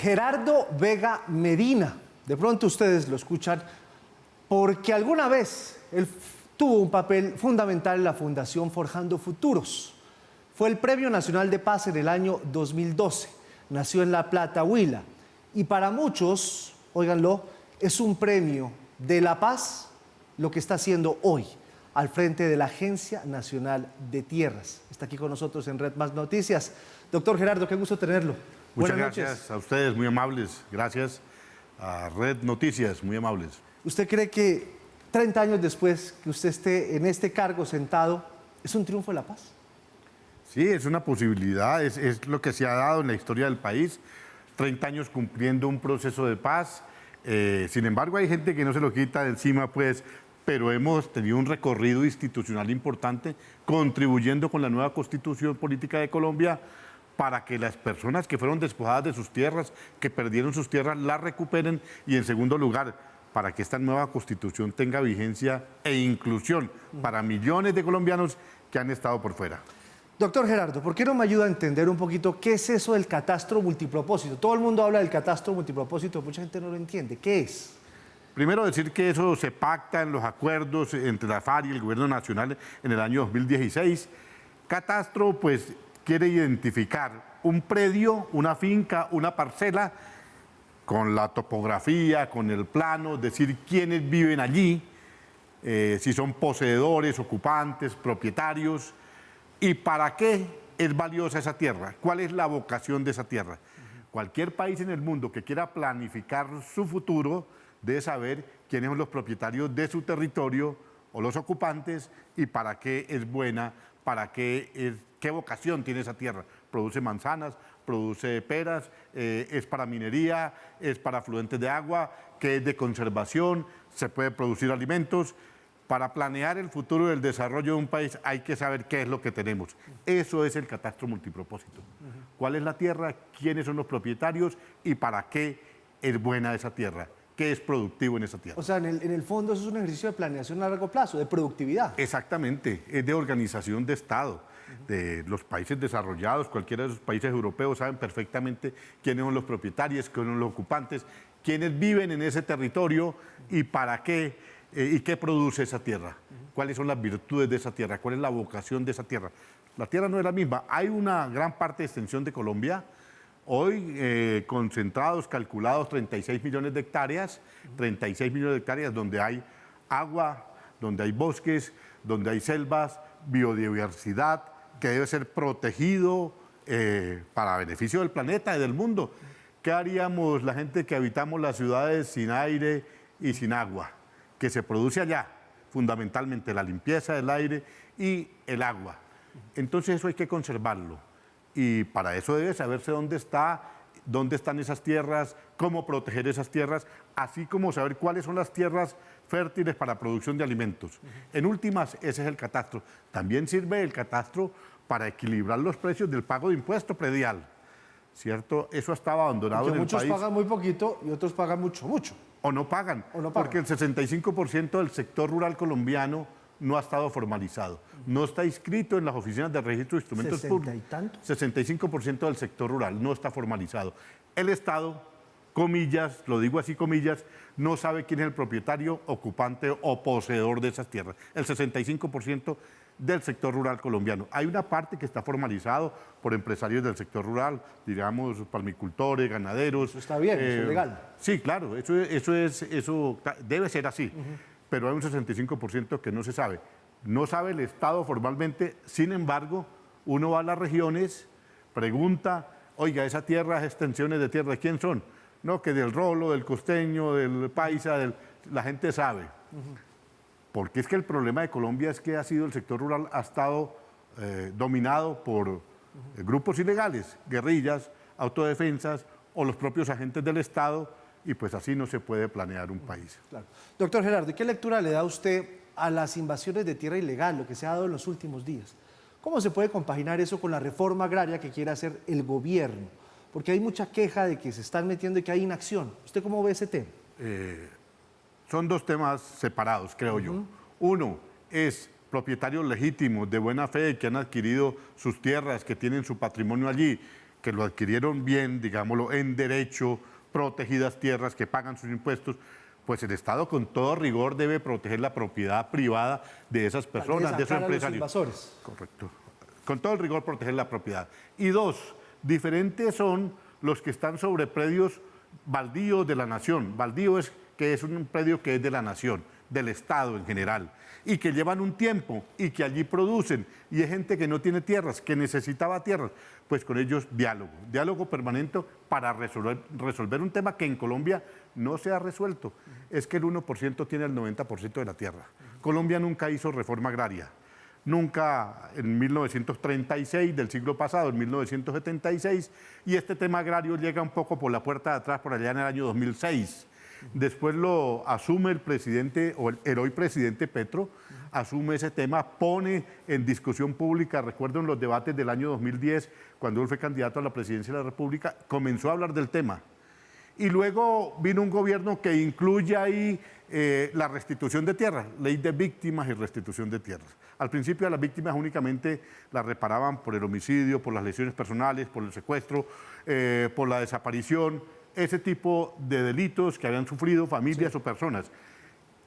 Gerardo Vega Medina. De pronto ustedes lo escuchan porque alguna vez él tuvo un papel fundamental en la Fundación Forjando Futuros. Fue el Premio Nacional de Paz en el año 2012. Nació en La Plata, Huila. Y para muchos, óiganlo, es un premio de la paz lo que está haciendo hoy al frente de la Agencia Nacional de Tierras. Está aquí con nosotros en Red Más Noticias. Doctor Gerardo, qué gusto tenerlo. Muchas gracias a ustedes, muy amables. Gracias a Red Noticias, muy amables. ¿Usted cree que 30 años después que usted esté en este cargo sentado, es un triunfo de la paz? Sí, es una posibilidad, es lo que se ha dado en la historia del país. 30 años cumpliendo un proceso de paz. Sin embargo, hay gente que no se lo quita de encima, pues, pero hemos tenido un recorrido institucional importante, contribuyendo con la nueva Constitución Política de Colombia para que las personas que fueron despojadas de sus tierras, que perdieron sus tierras, las recuperen, y en segundo lugar, para que esta nueva Constitución tenga vigencia e inclusión para millones de colombianos que han estado por fuera. Doctor Gerardo, ¿por qué no me ayuda a entender un poquito qué es eso del catastro multipropósito? Todo el mundo habla del catastro multipropósito, mucha gente no lo entiende. ¿Qué es? Primero decir que eso se pacta en los acuerdos entre la FARC y el Gobierno Nacional en el año 2016. Catastro, pues, quiere identificar un predio, una finca, una parcela, con la topografía, con el plano, decir quiénes viven allí, si son poseedores, ocupantes, propietarios, y para qué es valiosa esa tierra, cuál es la vocación de esa tierra. Cualquier país en el mundo que quiera planificar su futuro debe saber quiénes son los propietarios de su territorio o los ocupantes y para qué es buena, qué vocación tiene esa tierra. Produce manzanas, produce peras, es para minería, es para afluentes de agua, que es de conservación, se puede producir alimentos. Para planear el futuro del desarrollo de un país hay que saber qué es lo que tenemos. Eso es el catastro multipropósito. ¿Cuál es la tierra? ¿Quiénes son los propietarios? ¿Y para qué es buena esa tierra? ¿Qué es productivo en esa tierra? O sea, en el fondo eso es un ejercicio de planeación a largo plazo, de productividad. Exactamente, es de organización de Estado. De los países desarrollados, cualquiera de esos países europeos saben perfectamente quiénes son los propietarios, quiénes son los ocupantes, quiénes viven en ese territorio y para qué, y qué produce esa tierra, cuáles son las virtudes de esa tierra, cuál es la vocación de esa tierra. La tierra no es la misma, hay una gran parte de extensión de Colombia, hoy concentrados, calculados 36 millones de hectáreas, 36 millones de hectáreas donde hay agua, donde hay bosques, donde hay selvas, biodiversidad, que debe ser protegido para beneficio del planeta y del mundo. ¿Qué haríamos la gente que habitamos las ciudades sin aire y sin agua? Que se produce allá, fundamentalmente la limpieza del aire y el agua. Entonces eso hay que conservarlo. Y para eso debe saberse dónde están esas tierras, cómo proteger esas tierras, así como saber cuáles son las tierras fértiles para producción de alimentos. En últimas, ese es el catastro. También sirve el catastro para equilibrar los precios del pago de impuesto predial, ¿cierto? Eso estaba abandonado en el país. Muchos pagan muy poquito y otros pagan mucho. O no pagan, porque el 65% del sector rural colombiano no ha estado formalizado. No está inscrito en las oficinas de registro de instrumentos públicos. ¿60 y tanto? 65% del sector rural no está formalizado. El Estado, comillas, lo digo así, comillas, no sabe quién es el propietario, ocupante o poseedor de esas tierras. El 65% del sector rural colombiano. Hay una parte que está formalizado por empresarios del sector rural, digamos, palmicultores, ganaderos. Eso está bien, eso es legal. Sí, claro, eso debe ser así. Pero hay un 65% que no se sabe. No sabe el Estado formalmente, sin embargo, uno va a las regiones, pregunta, oiga, esa tierra, esas extensiones de tierra, ¿de quién son? No, que del rolo, del costeño, del paisa, la gente sabe. Porque es que el problema de Colombia es que el sector rural ha estado dominado por grupos ilegales, guerrillas, autodefensas o los propios agentes del Estado, y pues así no se puede planear un país. Claro. Doctor Gerardo, ¿qué lectura le da usted a las invasiones de tierra ilegal, lo que se ha dado en los últimos días? ¿Cómo se puede compaginar eso con la reforma agraria que quiere hacer el gobierno? Porque hay mucha queja de que se están metiendo y que hay inacción. ¿Usted cómo ve ese tema? Son dos temas separados, creo yo. Uno es propietarios legítimos de buena fe que han adquirido sus tierras, que tienen su patrimonio allí, que lo adquirieron bien, digámoslo, en derecho, protegidas tierras, que pagan sus impuestos, pues el Estado con todo rigor debe proteger la propiedad privada de esas personas, de esos empresarios. Invasores. Correcto. Con todo el rigor proteger la propiedad. Y dos, diferentes son los que están sobre predios baldíos de la nación. Baldío es que es un predio que es de la nación, del Estado en general, y que llevan un tiempo y que allí producen, y hay gente que no tiene tierras, que necesitaba tierras, pues con ellos diálogo permanente para resolver un tema que en Colombia no se ha resuelto. Es que el 1% tiene el 90% de la tierra. Colombia nunca hizo reforma agraria. Nunca en 1936 del siglo pasado, en 1976, y este tema agrario llega un poco por la puerta de atrás, por allá en el año 2006. Después lo asume el presidente, o el hoy presidente Petro, asume ese tema, pone en discusión pública, recuerdo en los debates del año 2010, cuando él fue candidato a la presidencia de la República, comenzó a hablar del tema. Y luego vino un gobierno que incluye ahí la restitución de tierras, ley de víctimas y restitución de tierras. Al principio a las víctimas únicamente las reparaban por el homicidio, por las lesiones personales, por el secuestro, por la desaparición, ese tipo de delitos que habían sufrido familias o personas.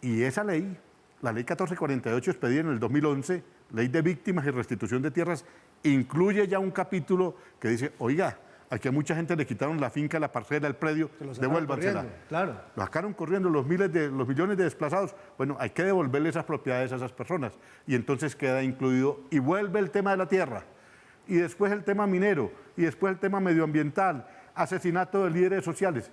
Y esa ley, la ley 1448 expedida en el 2011, ley de víctimas y restitución de tierras, incluye ya un capítulo que dice, oiga, aquí a mucha gente le quitaron la finca, la parcela, el predio, devuélvansela. Claro. Lo sacaron corriendo los millones de desplazados. Bueno, hay que devolverle esas propiedades a esas personas. Y entonces queda incluido, y vuelve el tema de la tierra, y después el tema minero, y después el tema medioambiental, asesinato de líderes sociales.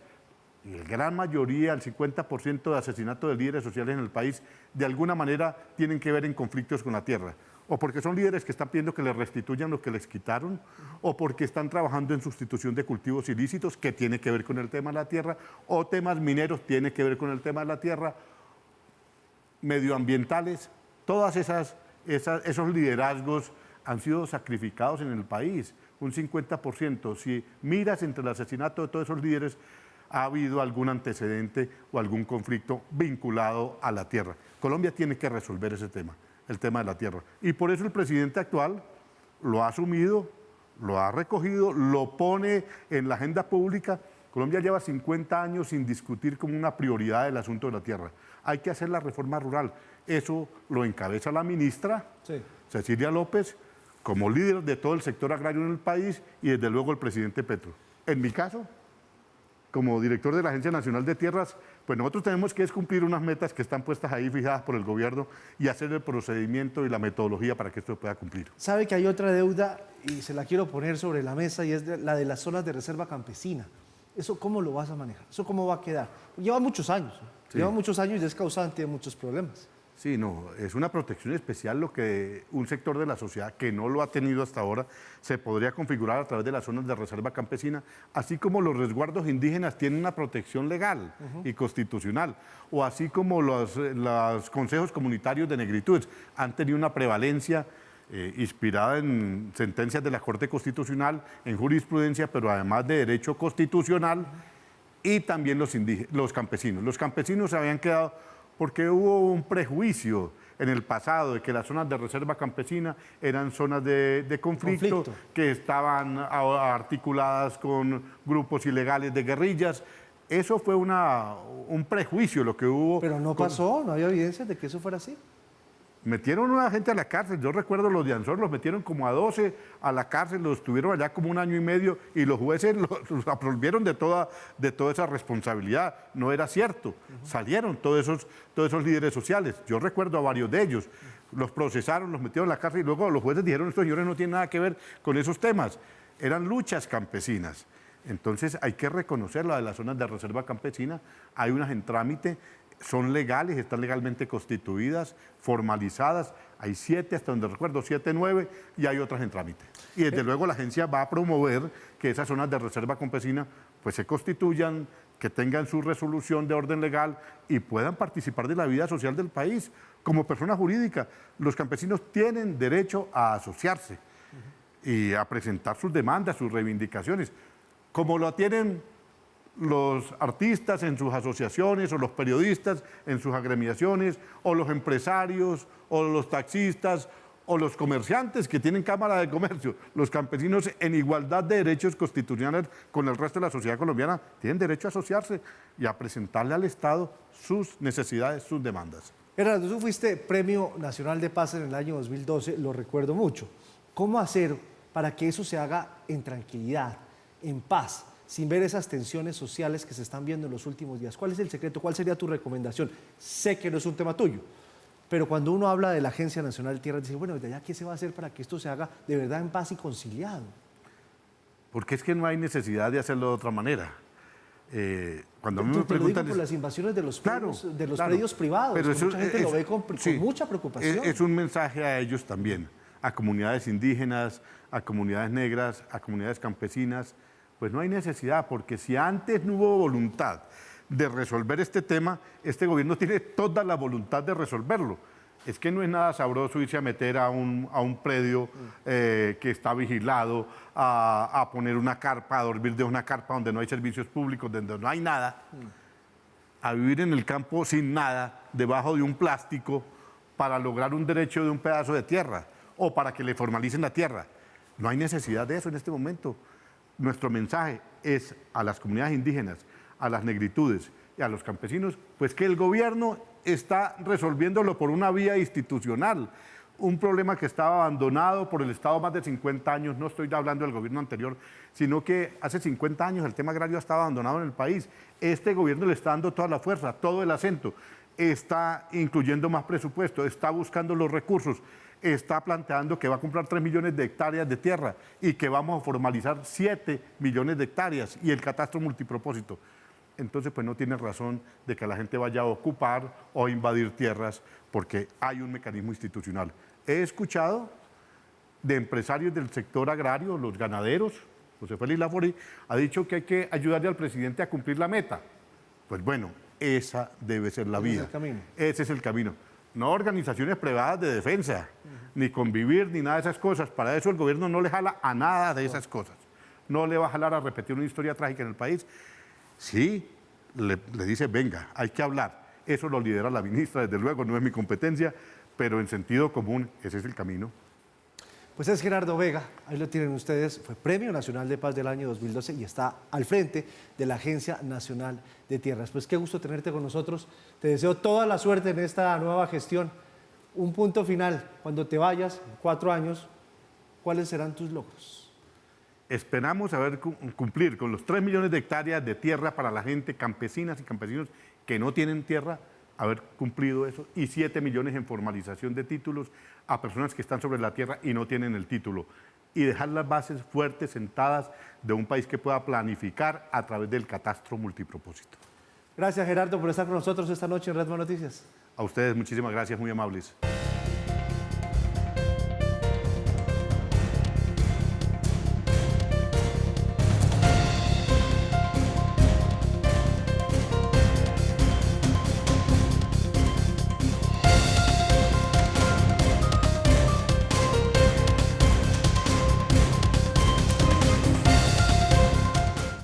Y la gran mayoría, el 50% de asesinatos de líderes sociales en el país, de alguna manera tienen que ver en conflictos con la tierra. O porque son líderes que están pidiendo que les restituyan lo que les quitaron, o porque están trabajando en sustitución de cultivos ilícitos, que tiene que ver con el tema de la tierra, o temas mineros, tiene que ver con el tema de la tierra, medioambientales, todas esos liderazgos han sido sacrificados en el país, un 50%. Si miras entre el asesinato de todos esos líderes, ha habido algún antecedente o algún conflicto vinculado a la tierra. Colombia tiene que resolver ese tema, el tema de la tierra. Y por eso el presidente actual lo ha asumido, lo ha recogido, lo pone en la agenda pública. Colombia lleva 50 años sin discutir como una prioridad el asunto de la tierra. Hay que hacer la reforma rural. Eso lo encabeza la ministra, Cecilia López, como líder de todo el sector agrario en el país, y desde luego el presidente Petro. En mi caso, como director de la Agencia Nacional de Tierras, pues nosotros tenemos que cumplir unas metas que están puestas ahí, fijadas por el gobierno, y hacer el procedimiento y la metodología para que esto se pueda cumplir. Sabe que hay otra deuda, y se la quiero poner sobre la mesa, y es la de las zonas de reserva campesina. ¿Eso cómo lo vas a manejar? ¿Eso cómo va a quedar? Lleva muchos años, Sí. Lleva muchos años y es causante de muchos problemas. Sí, no, es una protección especial lo que un sector de la sociedad que no lo ha tenido hasta ahora se podría configurar a través de las zonas de reserva campesina, así como los resguardos indígenas tienen una protección legal y constitucional, o así como los consejos comunitarios de negritudes han tenido una prevalencia inspirada en sentencias de la Corte Constitucional, en jurisprudencia, pero además de derecho constitucional, y también los campesinos. Los campesinos se habían quedado porque hubo un prejuicio en el pasado de que las zonas de reserva campesina eran zonas de conflicto, que estaban articuladas con grupos ilegales de guerrillas. Eso fue un prejuicio lo que hubo. Pero no pasó, no había evidencia de que eso fuera así. Metieron a una gente a la cárcel. Yo recuerdo los de Ansor, los metieron como a 12 a la cárcel, los tuvieron allá como 1 año y medio y los jueces los absolvieron de toda esa responsabilidad. No era cierto. Salieron todos esos líderes sociales. Yo recuerdo a varios de ellos. Los procesaron, los metieron a la cárcel y luego los jueces dijeron, estos señores no tienen nada que ver con esos temas. Eran luchas campesinas. Entonces hay que reconocer la de las zonas de reserva campesina. Hay unas en trámite. Son legales, están legalmente constituidas, formalizadas. Hay 7, hasta donde recuerdo, 7, 9, y hay otras en trámite. Y desde luego la agencia va a promover que esas zonas de reserva campesina pues, se constituyan, que tengan su resolución de orden legal y puedan participar de la vida social del país como persona jurídica. Los campesinos tienen derecho a asociarse y a presentar sus demandas, sus reivindicaciones, como lo tienen los artistas en sus asociaciones, o los periodistas en sus agremiaciones, o los empresarios, o los taxistas, o los comerciantes que tienen Cámara de Comercio, los campesinos en igualdad de derechos constitucionales con el resto de la sociedad colombiana, tienen derecho a asociarse y a presentarle al Estado sus necesidades, sus demandas. Gerardo, tú fuiste Premio Nacional de Paz en el año 2012, lo recuerdo mucho. ¿Cómo hacer para que eso se haga en tranquilidad, en paz, sin ver esas tensiones sociales que se están viendo en los últimos días? ¿Cuál es el secreto? ¿Cuál sería tu recomendación? Sé que no es un tema tuyo, pero cuando uno habla de la Agencia Nacional de Tierras, dice, bueno, ¿de allá qué se va a hacer para que esto se haga de verdad en paz y conciliado? Porque es que no hay necesidad de hacerlo de otra manera. Cuando a mí me Te lo digo preguntan... por las invasiones de los Claro, predios, de los claro. predios privados, Pero que eso mucha gente lo ve con sí, mucha preocupación. Es un mensaje a ellos también, a comunidades indígenas, a comunidades negras, a comunidades campesinas. Pues no hay necesidad, porque si antes no hubo voluntad de resolver este tema, este gobierno tiene toda la voluntad de resolverlo. Es que no es nada sabroso irse a meter a un predio que está vigilado, a poner una carpa, a dormir de una carpa donde no hay servicios públicos, donde no hay nada, a vivir en el campo sin nada, debajo de un plástico, para lograr un derecho de un pedazo de tierra o para que le formalicen la tierra. No hay necesidad de eso en este momento. Nuestro mensaje es a las comunidades indígenas, a las negritudes y a los campesinos, pues que el gobierno está resolviéndolo por una vía institucional. Un problema que estaba abandonado por el Estado más de 50 años, no estoy hablando del gobierno anterior, sino que hace 50 años el tema agrario estaba abandonado en el país. Este gobierno le está dando toda la fuerza, todo el acento, está incluyendo más presupuesto, está buscando los recursos, está planteando que va a comprar 3 millones de hectáreas de tierra y que vamos a formalizar 7 millones de hectáreas y el catastro multipropósito. Entonces, pues no tiene razón de que la gente vaya a ocupar o invadir tierras porque hay un mecanismo institucional. He escuchado de empresarios del sector agrario, los ganaderos, José Félix Lafori, ha dicho que hay que ayudarle al presidente a cumplir la meta. Pues bueno, esa debe ser la vía. Ese es el camino. No organizaciones privadas de defensa, ni convivir, ni nada de esas cosas. Para eso el gobierno no le jala a nada de esas cosas. No le va a jalar a repetir una historia trágica en el país. Sí, le dice, venga, hay que hablar. Eso lo lidera la ministra, desde luego, no es mi competencia, pero en sentido común, ese es el camino. Pues es Gerardo Vega, ahí lo tienen ustedes, fue Premio Nacional de Paz del año 2012 y está al frente de la Agencia Nacional de Tierras. Pues qué gusto tenerte con nosotros, te deseo toda la suerte en esta nueva gestión. Un punto final, cuando te vayas, 4 años, ¿cuáles serán tus logros? Esperamos cumplir con los 3 millones de hectáreas de tierra para la gente, campesinas y campesinos que no tienen tierra, haber cumplido eso, y 7 millones en formalización de títulos a personas que están sobre la tierra y no tienen el título. Y dejar las bases fuertes, sentadas, de un país que pueda planificar a través del catastro multipropósito. Gracias, Gerardo, por estar con nosotros esta noche en Redma Noticias. A ustedes, muchísimas gracias, muy amables.